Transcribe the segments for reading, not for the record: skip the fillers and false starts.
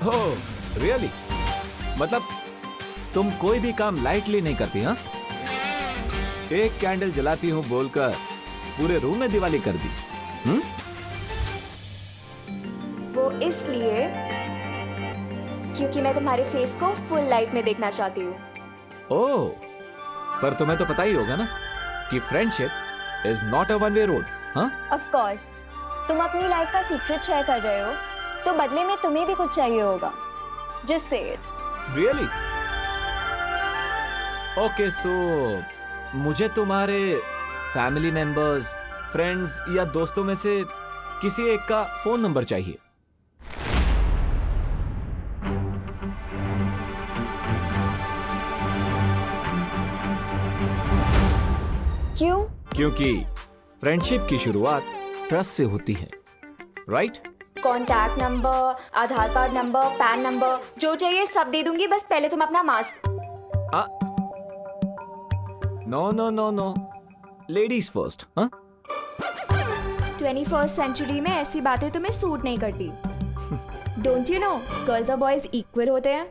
हो रियली? मतलब तुम कोई भी काम लाइटली नहीं करती? हाँ, एक कैंडल जलाती हूँ बोलकर पूरे रूम में दिवाली कर दी। वो इसलिए क्योंकि मैं तुम्हारे फेस को फुल लाइट में देखना चाहती हूँ। ओह, पर तुम्हें तो पता ही होगा ना कि friendship is not a one way road. हाँ, ऑफ कोर्स, तुम अपनी लाइफ का सीक्रेट शेयर कर रहे हो, तो बदले में तुम्हें भी कुछ चाहिए होगा। Just say it. Really? Okay, सो मुझे तुम्हारे फैमिली मेंबर्स, फ्रेंड्स या दोस्तों में से किसी एक का फोन नंबर चाहिए। क्यों? क्योंकि फ्रेंडशिप की शुरुआत ट्रस्ट से होती है, right? Contact number, Aadhaar card number, PAN number, जो चाहिए सब दे दूंगी, बस पहले तुम अपना mask. No no no no, ladies first. हाँ, 21st सेंचुरी में ऐसी बातें तुम्हें सूट नहीं करती। डोंट यू नो, गर्ल्स और बॉयज इक्वल होते हैं।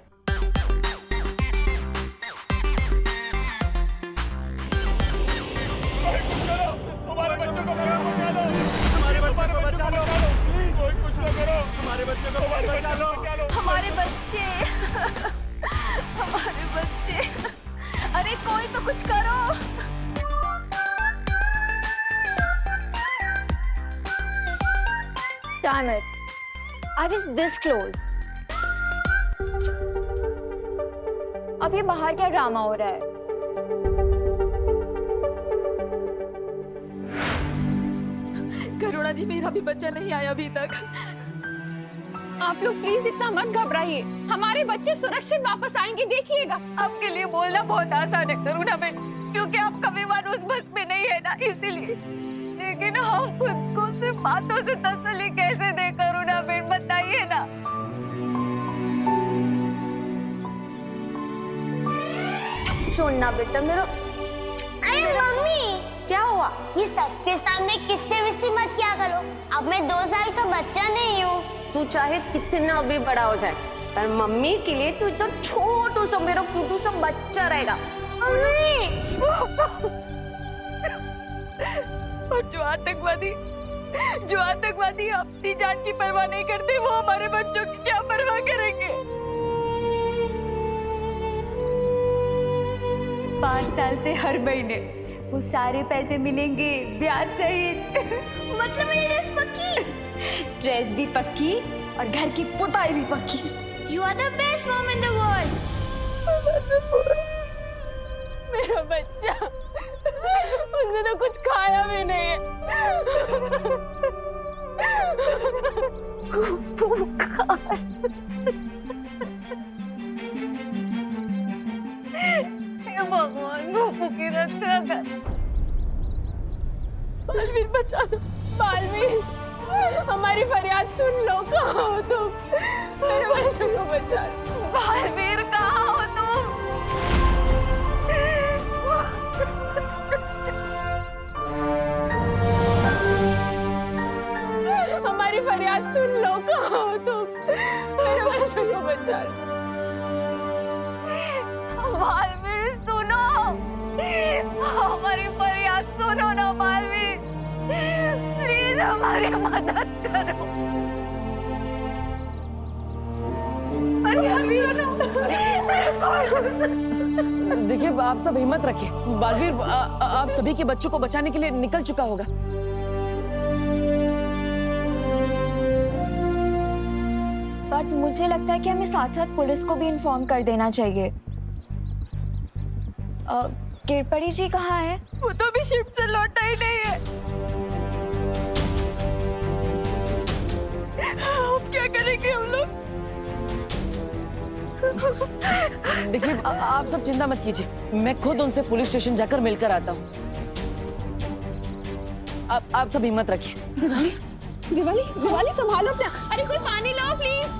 हमारे बच्चों को बचा लो, हमारे बच्चों को बचा लो, प्लीज कोई कुछ ना करो, हमारे बच्चों को बचा लो, हमारे बच्चे, हमारे बच्चे, अरे कोई तो कुछ करो। Damn it, I was this close. अब ये बाहर क्या ड्रामा हो रहा है? करुणा जी, मेरा भी बच्चा नहीं आया अभी तक। आप लोग प्लीज इतना मत घबराइए, हमारे बच्चे सुरक्षित वापस आएंगे, देखिएगा। आपके लिए बोलना बहुत आसान है करुणा बेन, क्योंकि आपका विमान उस बस में नहीं है ना, इसीलिए। लेकिन हम खुद को सिर्फ बातों से तसल्ली कैसे दे करुणा बेन, बताइए ना। छोड़ना बेटा मेरा। अरे मम्मी, क्या हुआ? ये सबके सामने किससे विसी मत क्या करो। अब मैं 2 साल का बच्चा नहीं हूँ। तू चाहे कितना भी बड़ा हो जाए, पर मम्मी के लिए तू तो छोटू सा मेरा क्यूटू सा बच्चा रहेगा। मम्मी, और जो आतंकवादी अपनी जान की परवाह नहीं करते, वो हमारे बच्चों की क्या परवाह करेंगे? 5 साल से हर महीने वो सारे पैसे मिलेंगे ब्याज सहित। मतलब मेरी ड्रेस पक्की? ड्रेस भी पक्की और घर की पुताई भी पक्की। You are the best mom in the world. मेरा बच्चा, उसने तो कुछ खाया भी नहीं है। भगवान गोपू की रक्षा कर। बालवीर बचा लो, बालवीर, हमारी फरियाद सुन लो। कहाँ हो तुम? मेरे बच्चों को बचा लो। बालवीर, कहाँ हो तुम? हमारी फरियाद सुन लो। कहाँ हो तुम? मेरे बच्चों को बचा लो। बालवीर सुनो, हमारी फरियाद सुनो ना बालवीर, प्लीज हमारी मदद करो। देखिए, आप सब हिम्मत रखिए। बालवीर आप सभी के बच्चों को बचाने के लिए निकल चुका होगा। बट मुझे लगता है कि हमें साथ साथ पुलिस को भी इन्फॉर्म कर देना चाहिए। किरपरी जी कहाँ है? वो तो अभी शिफ्ट से लौटा ही नहीं है। अब क्या करेंगे हम लोग? देखिए, आप सब चिंता मत कीजिए, मैं खुद उनसे पुलिस स्टेशन जाकर मिलकर आता हूँ। आप सब हिम्मत रखिए। दिवाली, दिवाली, दिवाली, संभालो अपना। अरे कोई पानी लाओ प्लीज।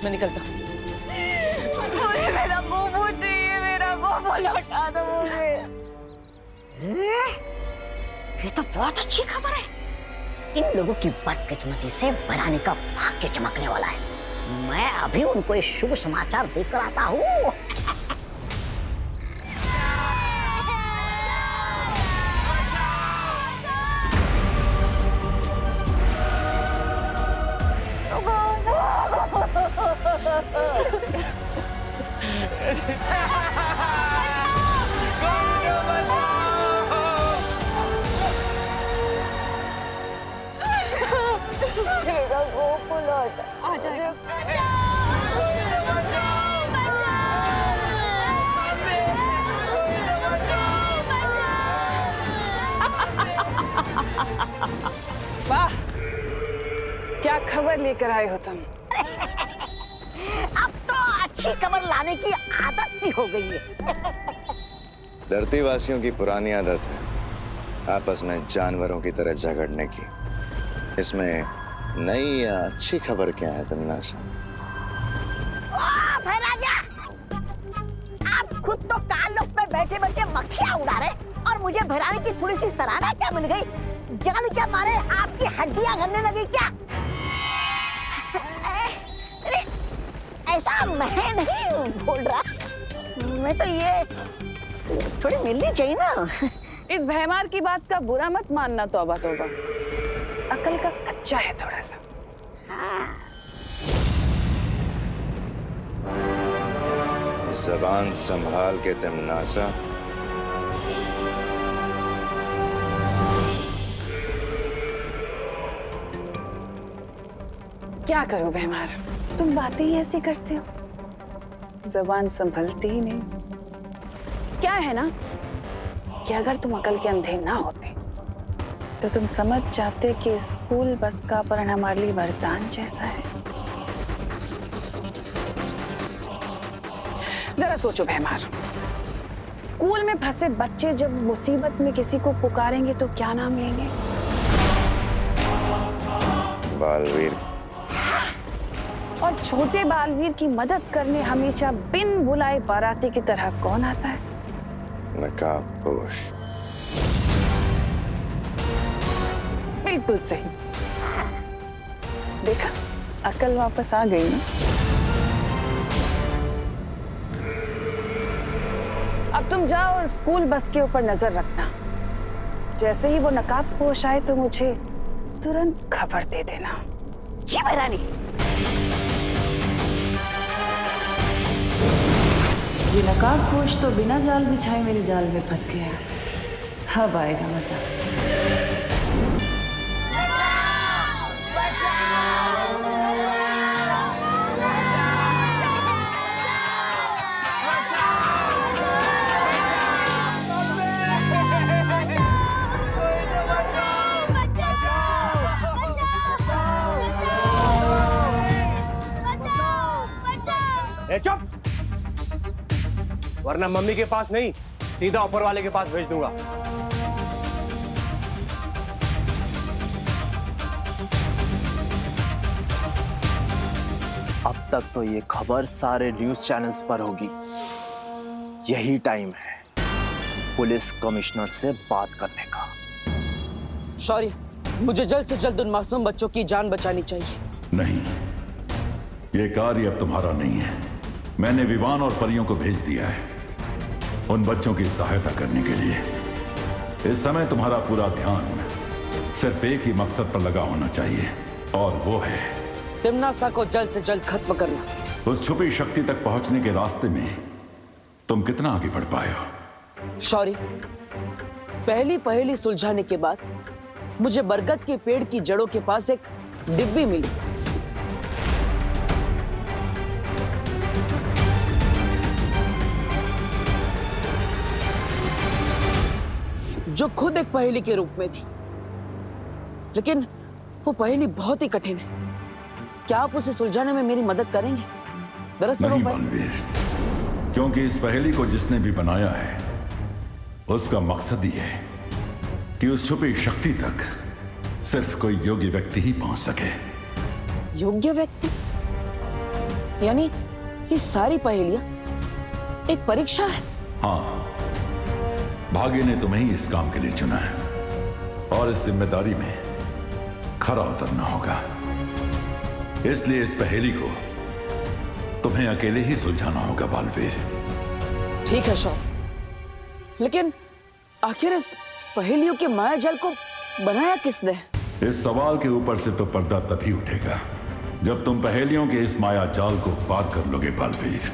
मैं निकलता हूँ। मुझे मेरा गोबू चाहिए, मेरा गोबू लौटा दो मुझे। ये तो बहुत अच्छी खबर है। इन लोगों की बदकिस्मती से भरानी का भाग्य चमकने वाला है। मैं अभी उनको एक शुभ समाचार देकर आता हूँ। मेरा गोपू लौटा। आ जाएगा। वाह, क्या खबर लेकर आए हो तुम? अब तो अच्छी खबर लाने की आदत सी हो गई है। धरती वासियों की पुरानी आदत है आपस में जानवरों की तरह झगड़ने की। इसमें नई या अच्छी खबर क्या है तन्नासा? भाई राजा, आप खुद तो ताल्लुक में बैठे बैठे मक्खियां उड़ा रहे और मुझे भराने की थोड़ी सी सराहना क्या मिल गई? जान क्या मारे आपकी हड्डियां गलने लगी क्या? अरे, ऐसा मैं नहीं बोल रहा। मैं तो ये थोड़ी मिलनी चाहिए ना। इस भैमार की बात का बुरा मत मानना, तौबा तौबा। अकल का कच्चा है थोड़ा सा। जबान संभाल के तन्नासा। क्या करूं भैमार, तुम बातें ही ऐसी करते हो, जबान संभलती ही नहीं। क्या है ना कि अगर तुम अकल के अंधे ना होते तो तुम समझ जाते कि स्कूल बस का अपहरण हमारे लिए वरदान जैसा है। जरा सोचो भैमार, स्कूल में फंसे बच्चे जब मुसीबत में किसी को पुकारेंगे तो क्या नाम लेंगे? बालवीर। और छोटे बालवीर की मदद करने हमेशा बिन बुलाए बाराती की तरह कौन आता है? नकाबपोश। बिल्कुल सही। देखा, अकल वापस आ गई ना। अब तुम जाओ और स्कूल बस के ऊपर नजर रखना। जैसे ही वो नकाबपोश आए तो मुझे तुरंत खबर दे देना। जी भरानी। ये नकाबपोश तो बिना जाल बिछाए मेरे जाल में फंस गया। अब आएगा मजा। चुप, वरना मम्मी के पास नहीं सीधा ऊपर वाले के पास भेज दूंगा। अब तक तो ये खबर सारे न्यूज चैनल्स पर होगी। यही टाइम है पुलिस कमिश्नर से बात करने का। शौर्य, मुझे जल्द से जल्द उन मासूम बच्चों की जान बचानी चाहिए। नहीं, ये कार्य अब तुम्हारा नहीं है। मैंने विवान और परियों को भेज दिया है उन बच्चों की सहायता करने के लिए। इस समय तुम्हारा पूरा ध्यान सिर्फ एक ही मकसद पर लगा होना चाहिए, और वो है तिम्नासा को जल्द से जल्द खत्म करना। उस छुपी शक्ति तक पहुंचने के रास्ते में तुम कितना आगे बढ़ पाए हो? शौर्य, पहली पहेली सुलझाने के बाद मुझे बरगद के पेड़ की जड़ों के पास एक डिब्बी मिली। जो खुद एक पहेली के रूप में थी, लेकिन वो पहेली बहुत ही कठिन है। क्या आप उसे सुलझाने में मेरी मदद करेंगे? दरअसल नहीं बालवीर, क्योंकि इस पहेली को जिसने भी बनाया है उसका मकसद ही है कि उस छुपी शक्ति तक सिर्फ कोई योग्य व्यक्ति ही पहुंच सके। योग्य व्यक्ति? यानी ये सारी पहेलियां एक परीक्षा है? हाँ, भाग्य ने तुम्हें ही इस काम के लिए चुना है और इस जिम्मेदारी में खरा उतरना होगा। इसलिए इस पहेली को तुम्हें अकेले ही सुलझाना होगा बालवीर। ठीक है शौर्य, लेकिन आखिर इस पहेलियों के माया जाल को बनाया किसने? इस सवाल के ऊपर से तो पर्दा तभी उठेगा जब तुम पहेलियों के इस माया जाल को पार कर लोगे बालवीर।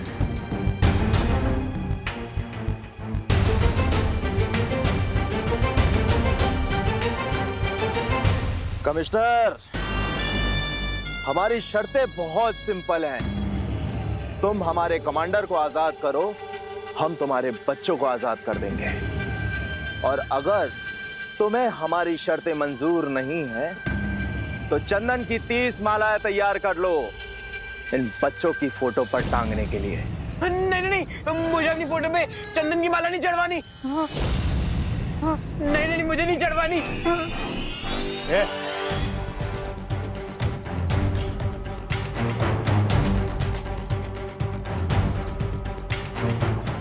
कमिश्नर, हमारी शर्तें बहुत सिंपल हैं। तुम हमारे कमांडर को आजाद करो, हम तुम्हारे बच्चों को आजाद कर देंगे। और अगर तुम्हें हमारी शर्तें मंजूर नहीं है तो चंदन की 30 मालाएं तैयार कर लो इन बच्चों की फोटो पर टांगने के लिए। नहीं, मुझे अपनी फोटो में चंदन की माला नहीं चढ़वानी। नहीं, मुझे नहीं चढ़वानी।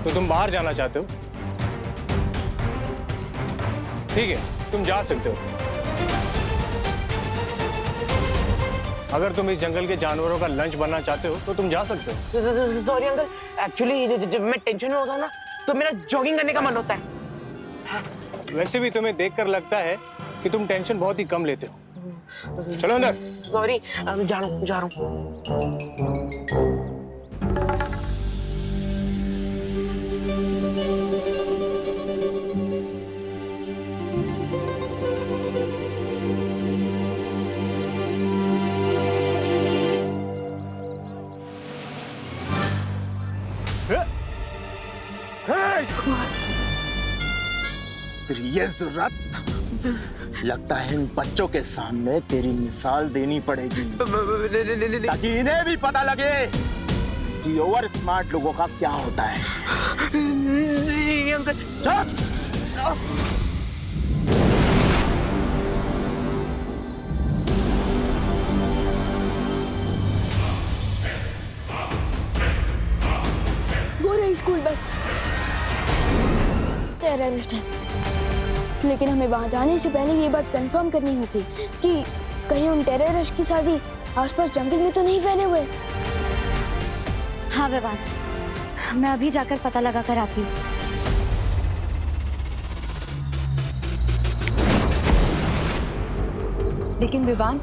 तो तुम बाहर जाना चाहते हो? ठीक है, तुम जा सकते हो। अगर तुम इस जंगल के जानवरों का लंच बनना चाहते हो तो तुम जा सकते हो। सॉरी अंकल, एक्चुअली जब मैं टेंशन में होता हूँ ना तो मेरा जॉगिंग करने का मन होता है। वैसे भी तुम्हें देखकर लगता है कि तुम टेंशन बहुत ही कम लेते हो। चलो अंदर। सॉरी, जा रहा हूँ। ये जरूरत लगता है इन बच्चों के सामने तेरी मिसाल देनी पड़ेगी ताकि इन्हें भी पता लगे कि ओवर स्मार्ट लोगों का क्या होता है। नहीं अंकल। वो रही स्कूल बस। टेररिस्ट है, लेकिन हमें वहां जाने से पहले ये बात कंफर्म करनी होगी कि कहीं उन टेररिस्ट की शादी आसपास जंगल में तो नहीं फैले हुए। हाँ विवान, मैं अभी जाकर पता लगा कर आती हूँ। लेकिन विवान,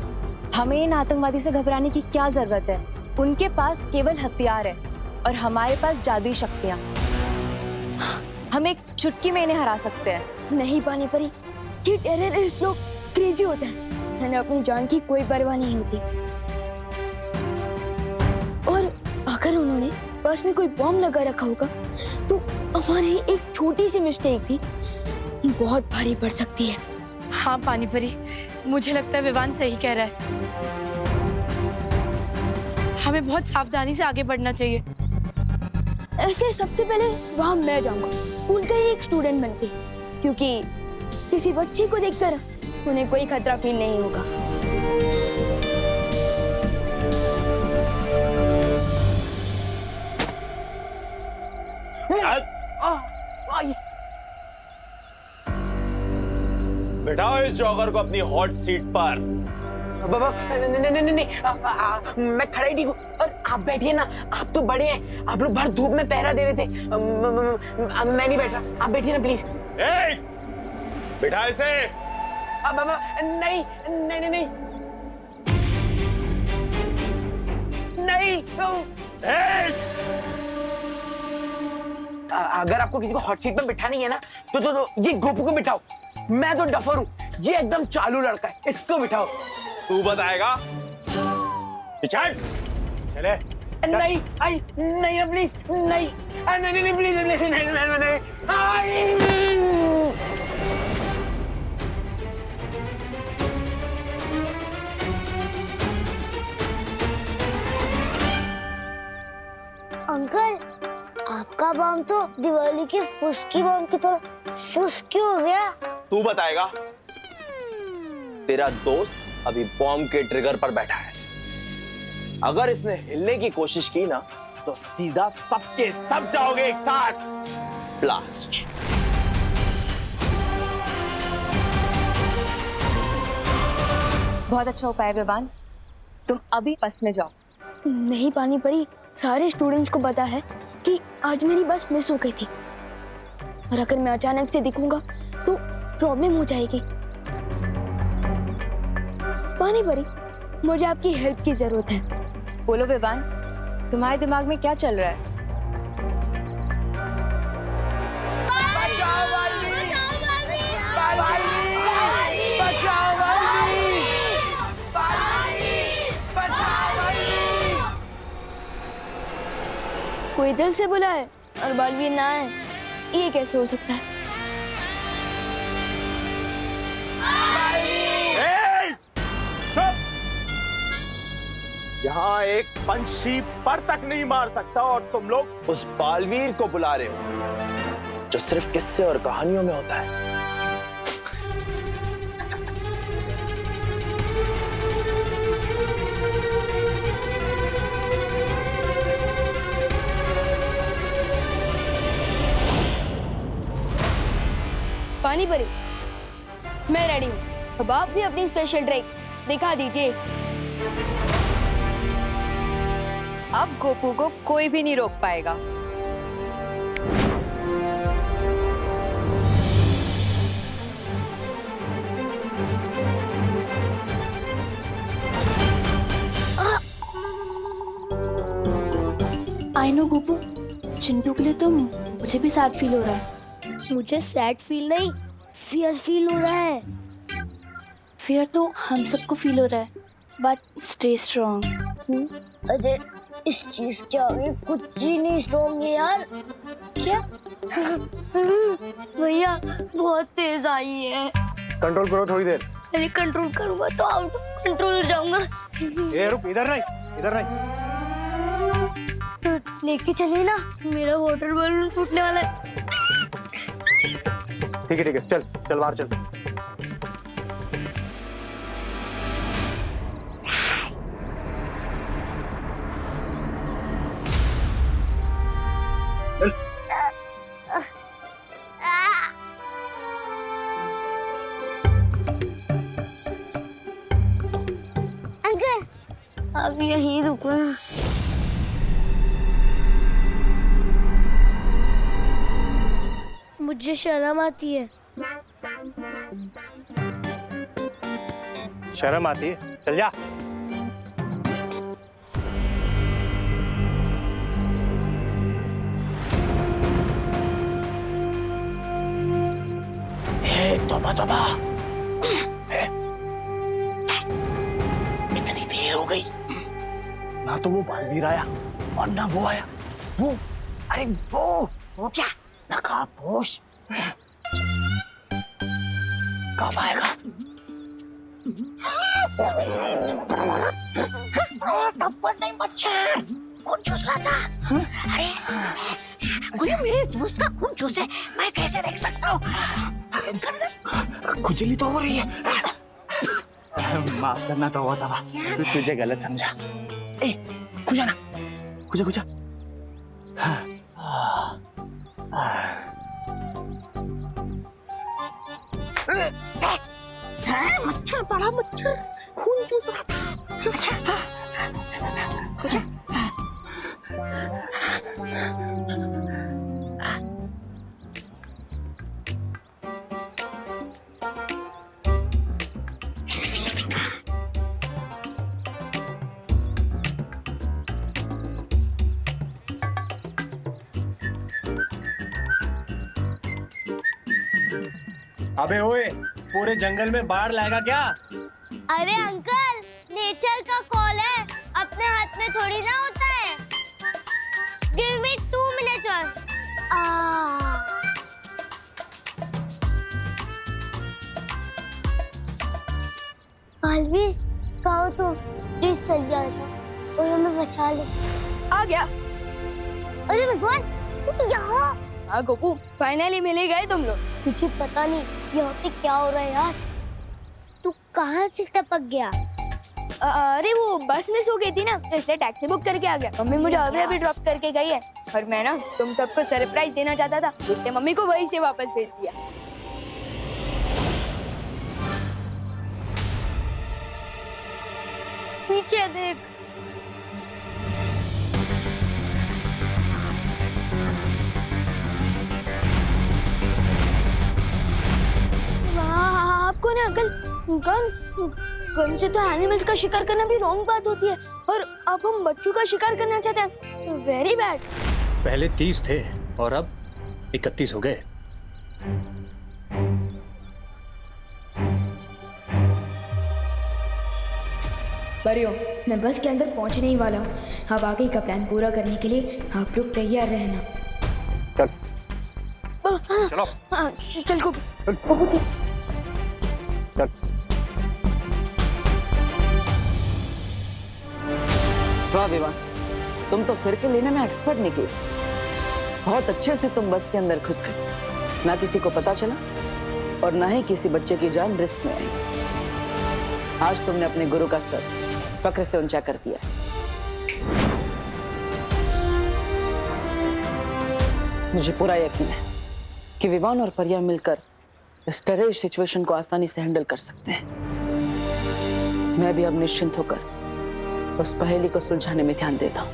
हमें इन आतंकवादी से घबराने की क्या जरूरत है? उनके पास केवल हथियार है और हमारे पास जादुई शक्तियाँ। हम एक चुटकी में इन्हें हरा सकते हैं। नहीं पानी परी, ये टेररिस्ट लोग क्रेजी होते हैं, उन्हें अपनी जान की कोई परवाह नहीं होती। और अगर उन्होंने पास में कोई बॉम्ब लगा रखा होगा तो हमारी एक छोटी सी मिस्टेक भी बहुत भारी पड़ सकती है। हाँ पानी परी, मुझे लगता है विवान सही कह रहा है। हमें बहुत सावधानी से आगे बढ़ना चाहिए। ऐसे सबसे पहले वहां मैं जाऊंगा, स्कूल का ही एक स्टूडेंट बनके, क्योंकि किसी बच्ची को देखकर उन्हें कोई खतरा फील नहीं होगा। बैठाओ इस जॉगर को अपनी हॉट सीट पर। बाबा नहीं, मैं खड़ा ही ठीक हूँ। और आप बैठिए ना, आप तो बड़े हैं, आप लोग बाहर धूप में पहरा दे रहे थे। मैं नहीं बैठ रहा, आप बैठिए ना प्लीज। बैठा इसे। बाबा नहीं नहीं नहीं नहीं, अगर आपको किसी को हॉट सीट पर बिठानी है ना तो ये गोपू को बिठाओ। मैं तो डफर हूँ, ये एकदम चालू लड़का है, इसको बिठाओ। तू बताएगा? चले। नहीं आई नहीं प्लीज, नहीं नहीं प्लीज, नहीं। अंकल, आपका बम तो दिवाली की फुसकी बम की तरह फुस क्यों हो गया? तू बताएगा? तेरा दोस्त अभी बॉम्ब के ट्रिगर पर बैठा है। अगर इसने हिलने की कोशिश की ना तो सीधा सबके सब जाओगे एक साथ। ब्लास्ट। बहुत अच्छा उपाय विवान, तुम अभी बस में जाओ। नहीं पानी परी, सारे स्टूडेंट्स को पता है कि आज मेरी बस मिस हो गई थी, और अगर मैं अचानक से दिखूंगा तो प्रॉब्लम हो जाएगी। पानी परी, मुझे आपकी हेल्प की जरूरत है। बोलो विवान, तुम्हारे दिमाग में क्या चल रहा है? कोई दिल से बुला है और बालवीर ना है, ये कैसे हो सकता है? यहाँ एक पंछी पर तक नहीं मार सकता और तुम लोग उस बालवीर को बुला रहे हो जो सिर्फ किस्से और कहानियों में होता है। पानी परी, मैं रेडी हूँ, अब आप भी अपनी स्पेशल ट्रिक दिखा दीजिए। अब गोपू को कोई भी नहीं रोक पाएगा। आई नो गोपू, चिंटू के लिए तो मुझे भी सैड फील हो रहा है। मुझे सैड फील नहीं, फियर फील हो रहा है। फियर तो हम सबको फील हो रहा है, बट स्टे स्ट्रॉन्ग। अरे इस चीज के आगे कुछ ही नहीं स्ट्रॉन्ग है यार। क्या? भैया बहुत तेज आई है। कंट्रोल करो थोड़ी देर। अरे कंट्रोल करूंगा तो आउट ऑफ कंट्रोल हो जाऊंगा। ए रुक, इधर नहीं, इधर नहीं। तो लेके चलिए ना, मेरा वाटर बलून फूटने वाला है। ठीक है ठीक है, चल चल बाहर चल। अंकल अब यहीं रुको ना। मुझे शर्म आती है। शर्म आती है? चल जा। तौबा तौबा, इतनी देर हो गई, ना तो वो बालवीर आया और ना वो आया। वो, अरे वो क्या नकाबपोश कब आएगा? थप्पड़ नहीं बच्चा, खून चूस रहा था। अरे कोई मेरे दोस्त का खून चूसे, मैं कैसे देख सकता हूँ? खुजली तो हो रही है। माफ करना तो हुआ था, तुझे गलत समझा। ए खुजा ना, खुजा खुजा। मच्छर बड़ा मच्छर, खून चूस रहा था। खुजा। अबे ओए, पूरे जंगल में बाढ़ लाएगा क्या? अरे अंकल, नेचर का कॉल है, अपने हाथ में थोड़ी ना होता है। Give me 2 minutes। बालवीर, कहो तो प्लीज चल जाएगा और हमें बचा ले। आ गया। अरे भगवान, यहाँ। हाँ गोपू, फाइनली मिल ही गए तुम लोग। मुझे पता नहीं यहाँ पे क्या हो रहा है यार। तू कहाँ से टपक गया? अरे वो बस मिस हो गई थी ना, तो इसलिए टैक्सी बुक करके आ गया। मम्मी मुझे अभी ड्रॉप करके गई है और मैं ना तुम सबको सरप्राइज देना चाहता था, इसलिए मम्मी को वहीं से वापस भेज दिया। पीछे देख। आपको ना अंकल गन से तो एनिमल्स का शिकार करना भी रॉन्ग बात होती है, और अब हम बच्चों का शिकार करना चाहते हैं, वेरी बैड। पहले 30 थे और अब 31 हो गए। परियों, मैं बस के अंदर पहुंचने ही वाला हूँ। अब आगे का प्लान पूरा करने के लिए आप लोग तैयार रहना। चलो। चल को वाह विवान, तुम तो फिर के लेने में एक्सपर्ट निकली। बहुत अच्छे से तुम बस के अंदर घुस गए, ना किसी को पता चला और ना ही किसी बच्चे की जान रिस्क में आई। आज तुमने अपने गुरु का सर फक्र से ऊंचा कर दिया। मुझे पूरा यकीन है कि विवान और परिया मिलकर इस टेरर सिचुएशन को आसानी से हैंडल कर सकते हैं। मैं भी अब निश्चिंत होकर उस पहेली को सुलझाने में ध्यान देता हूं।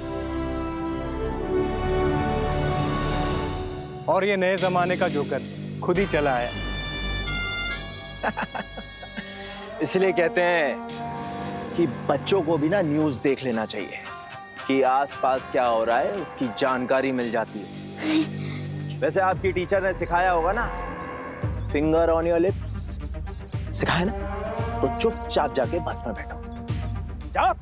और ये नए जमाने का जोकर खुद ही चला आया। इसलिए कहते हैं कि बच्चों को भी ना न्यूज़ देख लेना चाहिए कि आसपास क्या हो रहा है, उसकी जानकारी मिल जाती है। वैसे आपकी टीचर ने सिखाया होगा ना, फिंगर ऑन योर लिप्स, सिखाया ना? तो चुपचाप जाके बस में बैठो। जाओ।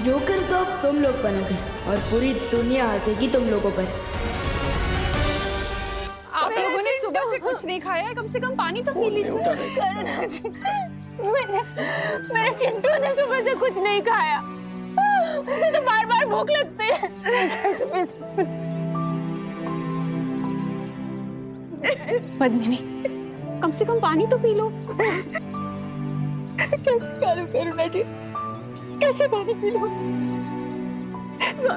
जोकर तो अब तुम लोग बनोगे और पूरी दुनिया हंसेगी तुम लोगों पर। आप लोगों ने सुबह से कुछ नहीं खाया है, कम से कम पानी तो पी लीजिए। करुणा जी, मेरे चिंटू ने सुबह से कुछ नहीं खाया, उसे तो बार बार भूख लगती है। पद्मिनी, कम से कम पानी तो पी लो। कैसे करूं करुणा जी, कैसे पानी पी लूं?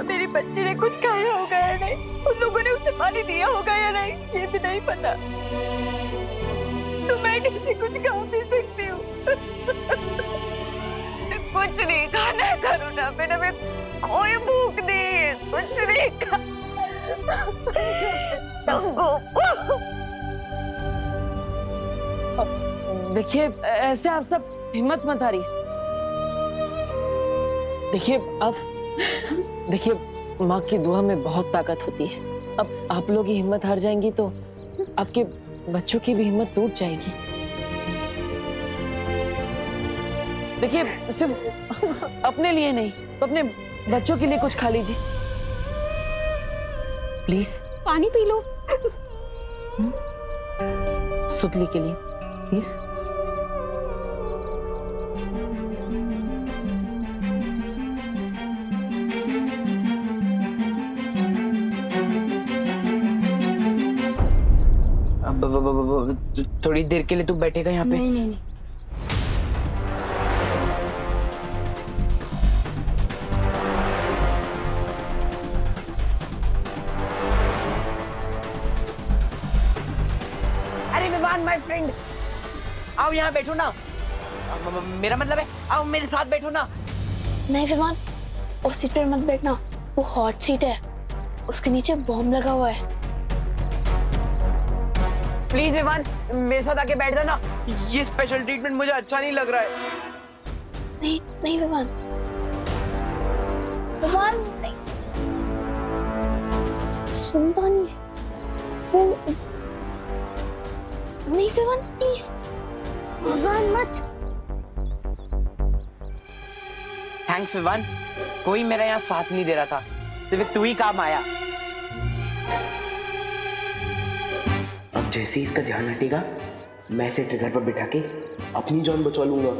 मेरी बच्ची ने कुछ खाया होगा या नहीं, उन लोगों ने उसे पानी दिया होगा या नहीं, ये भी नहीं पता। तो मैं कैसे कुछ खा पी सकती हूँ? कुछ नहीं खाना है करुणा, मैंने कोई भूख नहीं है, कुछ नहीं खा। देखिए, ऐसे आप सब हिम्मत मत हारिए। देखिए माँ की दुआ में बहुत ताकत होती है। अब आप लोग ही हिम्मत हार जाएंगी तो आपके बच्चों की भी हिम्मत टूट जाएगी। देखिए, सिर्फ अपने लिए नहीं तो अपने बच्चों के लिए कुछ खा लीजिए प्लीज। पानी पी लो। सुतली के लिए प्लीज। थोड़ी देर के लिए तू बैठेगा यहाँ पे? नहीं नहीं नहीं। अरे विवान माय फ्रेंड, आओ यहाँ बैठो ना। मेरा मतलब है आओ मेरे साथ बैठो ना। नहीं विमान, उस सीट पर मत बैठना, वो हॉट सीट है, उसके नीचे बॉम्ब लगा हुआ है। प्लीज विवान, मेरे साथ आके बैठ जाना। ये स्पेशल ट्रीटमेंट मुझे अच्छा नहीं लग रहा है। नहीं नहीं विमान, विमान नहीं, सुनता नहीं फिर नहीं विमान, प्लीज विमान मत। थैंक्स विवान, कोई मेरा यहाँ साथ नहीं दे रहा था, सिर्फ तू ही काम आया। अब जैसे ही इसका ध्यान हटेगा, मैं इसे ट्रिगर पर बिठा के अपनी जान बचा लूंगा।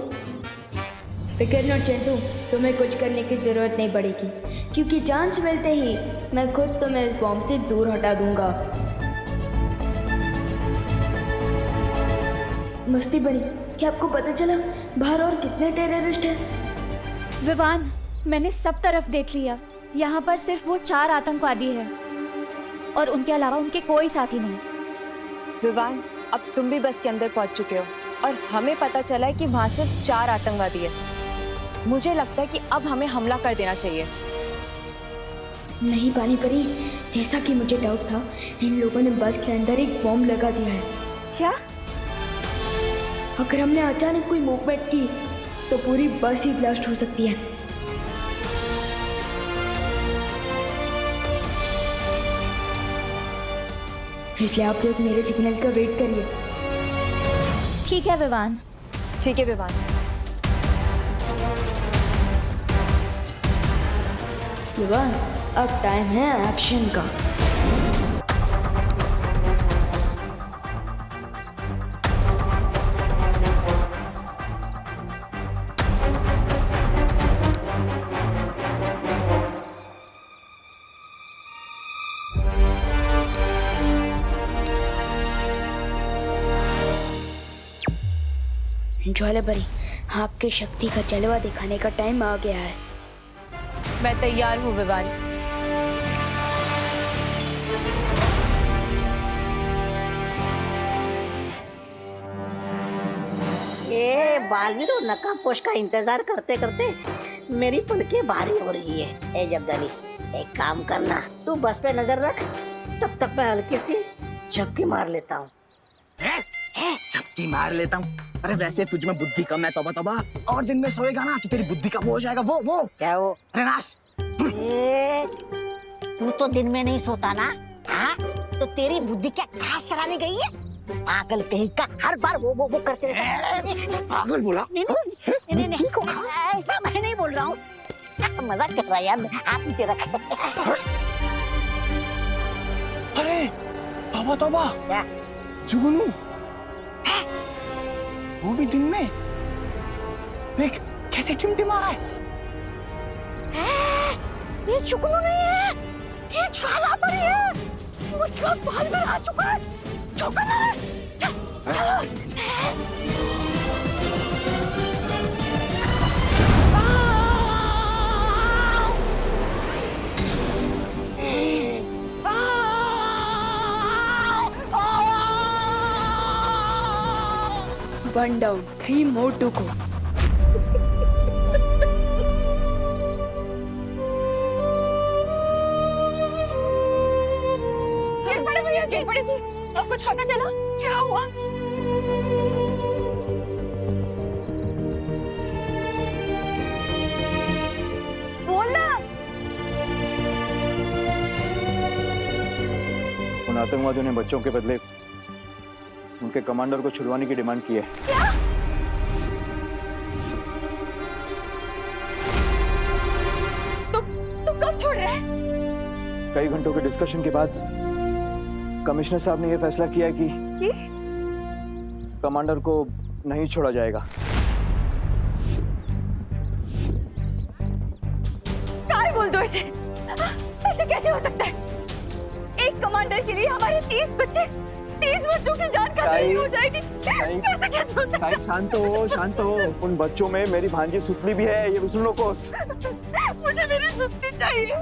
फिकर नॉट चिंटू, तुम्हें कुछ करने की जरूरत नहीं पड़ेगी, क्योंकि चांस मिलते ही मैं खुद तुम्हें इस बॉम्ब से दूर हटा दूंगा। मस्ती बनी। क्या आपको पता चला बाहर और कितने टेररिस्ट हैं? विवान, मैंने सब तरफ देख लिया। यहाँ पर सिर्फ वो 4 आतंकवादी हैं और उनके अलावा उनके कोई साथी नहीं। विवान, अब तुम भी बस के अंदर पहुँच चुके हो और हमें पता चला है कि वहाँ सिर्फ 4 आतंकवादी है। मुझे लगता है कि अब हमें हमला कर देना चाहिए। नहीं पानी परी, जैसा कि मुझे डाउट था, इन लोगों ने बस के अंदर एक बॉम्ब लगा दिया है। क्या? अगर हमने अचानक कोई मूवमेंट की तो पूरी बस ही ब्लास्ट हो सकती है। इसलिए आप लोग मेरे सिग्नल का वेट करिए। ठीक है विवान। ठीक है विवान। विवान, अब टाइम है एक्शन का। ज्वाला परी, आपके शक्ति का जलवा दिखाने का टाइम आ गया है। मैं तैयार हूँ विवान। ये बालवीर और नकाबपोश का इंतजार करते करते मेरी पलकें भारी हो रही है। ए जब्दाली, एक काम करना, तू बस पे नजर रख, तब तक मैं हल्की सी झपकी मार लेता हूँ। झपकी मार लेता हूँ? अरे वैसे तुझ में बुद्धि कम है, तौबा तौबा। और दिन में सोएगा ना तो तेरी बुद्धि का वो हो जाएगा। वो क्या वो? अरे नाश। तू तो दिन में नहीं सोता ना? हाँ, तो तेरी बुद्धि क्या घास चराने गई है? पागल कहीं का, हर बार वो करते रहता। पागल बोला? नहीं, ऐसा मैं नहीं बोल रहा हूँ, मजाक कर रहा है यार। आप नीचे रख। अरे तौबा तौबा, क्या जुगनू, वो भी दिन में? देख कैसे टिमटिमा रहा है। ये जुगनू नहीं है, ये ज्वाला परी है। वो ट्रक बाहर में आ चुका है। चौका ना रे। One down, 3 more to go. गिर पड़े जी। अब कुछ पता चला? क्या हुआ? बोलना। उन आतंकवादियों ने बच्चों के बदले उनके कमांडर को छुड़वाने की डिमांड की है। क्या? तो कब छोड़ रहे हैं? कई घंटों के डिस्कशन के बाद कमिश्नर साहब ने यह फैसला किया कि कमांडर को नहीं छोड़ा जाएगा। क्या बोल दो इसे? ऐसे कैसे हो सकता है? एक कमांडर के लिए हमारे 30 बच्चों की जान खतरे हो जाएगी। ऐसे कैसे हो सकता है? शांत हो। उन बच्चों में मेरी भांजी सुतली भी है, ये भी सुन लो कोस। मुझे मेरी सुतली चाहिए।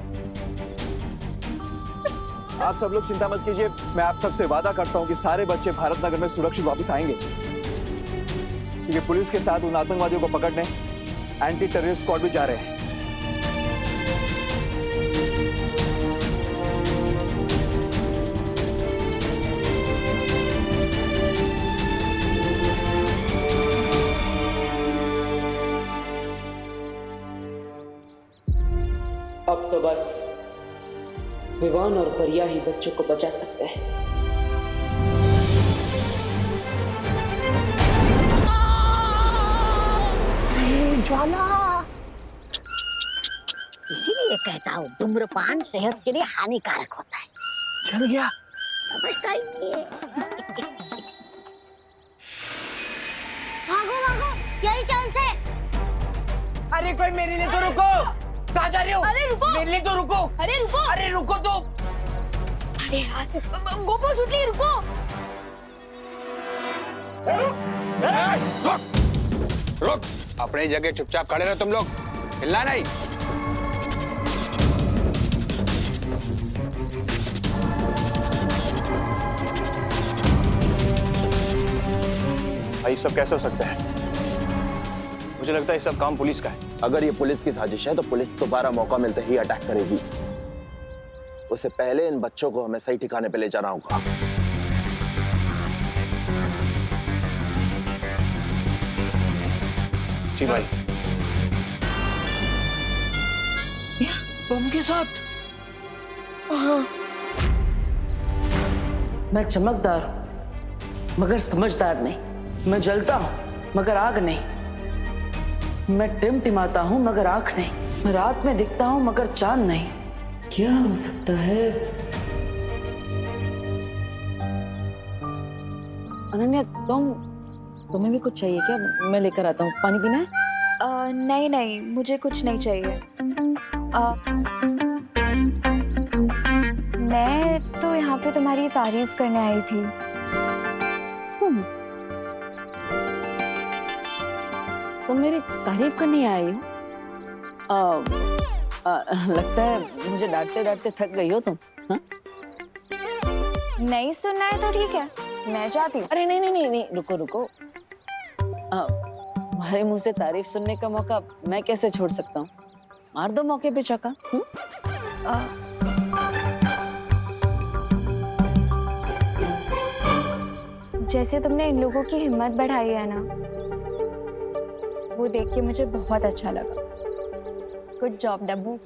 आप सब लोग चिंता मत कीजिए, मैं आप सबसे वादा करता हूँ कि सारे बच्चे भारत नगर में सुरक्षित वापस आएंगे। क्योंकि पुलिस के साथ उन आतंकवादियों को पकड़ने एंटी टेररिस्ट स्क्वाड भी जा रहे हैं। अब तो बस विवान और परिया ही बच्चों को बचा सकते हैं। ज्वाला, इसीलिए कहता हूँ धूम्रपान सेहत के लिए हानिकारक होता है। चल गया, समझता ही नहीं है। भागो भागो, यही चांस है। अरे कोई मेरे लिए तो रुको। कहाँ जा रहे हो? अरे रुको। मेरे लिए तो रुको। अरे रुको। अरे रुको तो। अरे यार, गोपो सुतली रुको। रुक, अपनी जगह चुपचाप खड़े रहो तुम लोग, हिलना नहीं। भाई सब कैसे हो सकता है? मुझे लगता है ये सब काम पुलिस का है। अगर ये पुलिस की साजिश है तो पुलिस दोबारा मौका मिलते ही अटैक करेगी। उससे पहले इन बच्चों को हमें सही ठिकाने पे ले जाना होगा। जी भाई। बम के साथ? मैं चमकदार हूं मगर समझदार नहीं। मैं जलता हूं मगर आग नहीं। मैं टिमटिमाता हूं मगर आंख नहीं। मैं रात में दिखता हूं मगर चांद नहीं। क्या हो सकता है? अनन्या, तुम्हें भी कुछ चाहिए क्या? मैं लेकर आता हूँ। पानी पीना है? नहीं नहीं, मुझे कुछ नहीं चाहिए। मैं तो यहाँ पे तुम्हारी तारीफ करने आई थी। तुम मेरी तारीफ करने आई हो? लगता है मुझे डांटते डांटते थक गई हो तुम। हा? नहीं सुनना है तो ठीक है, मैं जाती हूँ। अरे नहीं नहीं नहीं नहीं, रुको रुको। तुम्हारे मुंह से तारीफ सुनने का मौका मैं कैसे छोड़ सकता हूँ? मार दो मौके पे चौका। जैसे तुमने इन लोगों की हिम्मत बढ़ाई है ना, वो देख के मुझे बहुत अच्छा लगा। Good job Dabbu.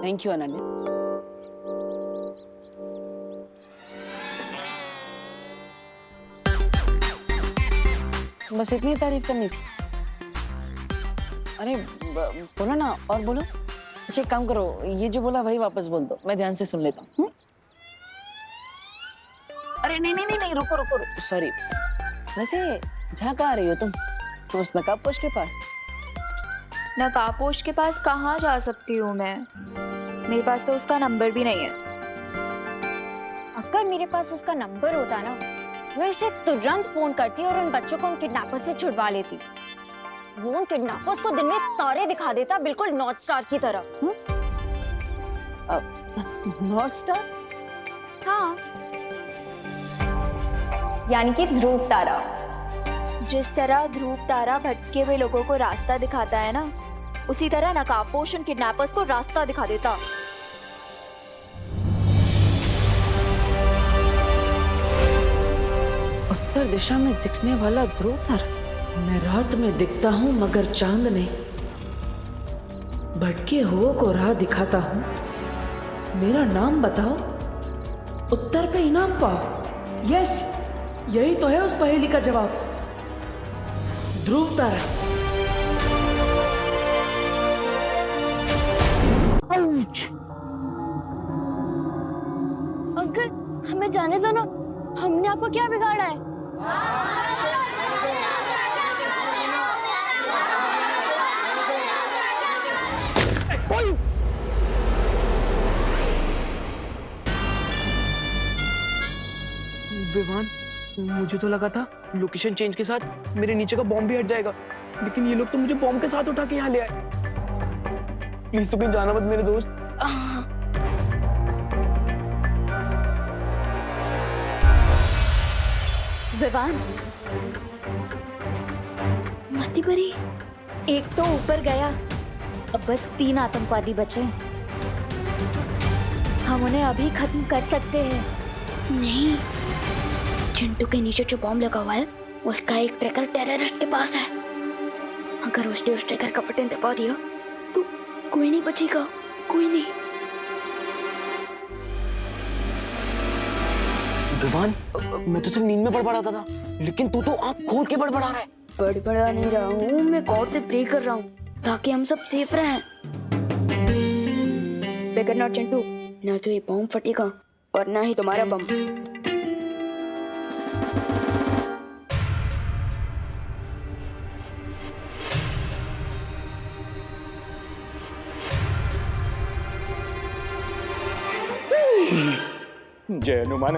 Thank you Ananya. बस इतनी तारीफ करनी थी? अरे बोलो ना, और बोलो। अच्छा एक काम करो, ये जो बोला वही वापस बोल दो, मैं ध्यान से सुन लेता हूँ। अरे नहीं नहीं नहीं नहीं, रुको रुको रुको, सॉरी। वैसे जहाँ कहाँ रही हो तुम? उस नकाबपोश के पास? नकाबपोश के पास कहाँ जा सकती हूँ मैं? मेरे पास तो उसका नंबर भी नहीं है। अगर मेरे पास उसका नंबर होता ना, मैं इसे तुरंत फोन करती और उन बच्चों को उन किडनैपर्स से छुड़वा लेती। वो उन किडनैपर्स को दिन में तारे दिखा देता, बिल्कुल नॉर्थ स्टार की तरह। North star? हाँ, यानी कि ध्रुव तारा। जिस तरह ध्रुव तारा भटके हुए लोगों को रास्ता दिखाता है ना, उसी तरह नकाबपोश उन किडनैपर्स को रास्ता दिखा देता। उत्तर दिशा में दिखने वाला ध्रुव तारा। मैं रात में दिखता हूँ मगर चांद नहीं। भटके हुओं को राह दिखाता हूँ। मेरा नाम बताओ, उत्तर पे इनाम पाओ। यस, यही तो है उस पहेली का जवाब। ध्रुव तारा। अंकल, हमें जाने दो ना, हमने आपको क्या बिगाड़ा है? विवान, मुझे तो लगा था लोकेशन चेंज के साथ मेरे नीचे का बॉम्ब भी हट जाएगा, लेकिन ये लोग तो मुझे बॉम्ब के साथ उठा के यहाँ ले आए। प्लीज तो कहीं जाना मत मेरे दोस्त। विवान, मस्ती भरी। एक तो ऊपर गया, अब बस 3 आतंकवादी बचे। हम उन्हें अभी खत्म कर सकते हैं। नहीं, चिंटू के नीचे जो बॉम्ब लगा हुआ है, उसका एक ट्रैकर टेररिस्ट के पास है। अगर उसने उस ट्रैकर का बटन दबा दिया तो कोई नहीं बचेगा, कोई नहीं। विवान, मैं तो सिर्फ नींद में बड़बड़ाता था, लेकिन तू तो आंख खोल के बड़बड़ा रहा है। बड़बड़ा नहीं रहा हूँ, मैं गॉड से प्रे कर रहा हूँ ताकि हम सब सेफ रहें। बेगर नॉट चिंटू, ना तो ये बॉम्ब फटेगा और ना ही तुम्हारा बम। जय हनुमान।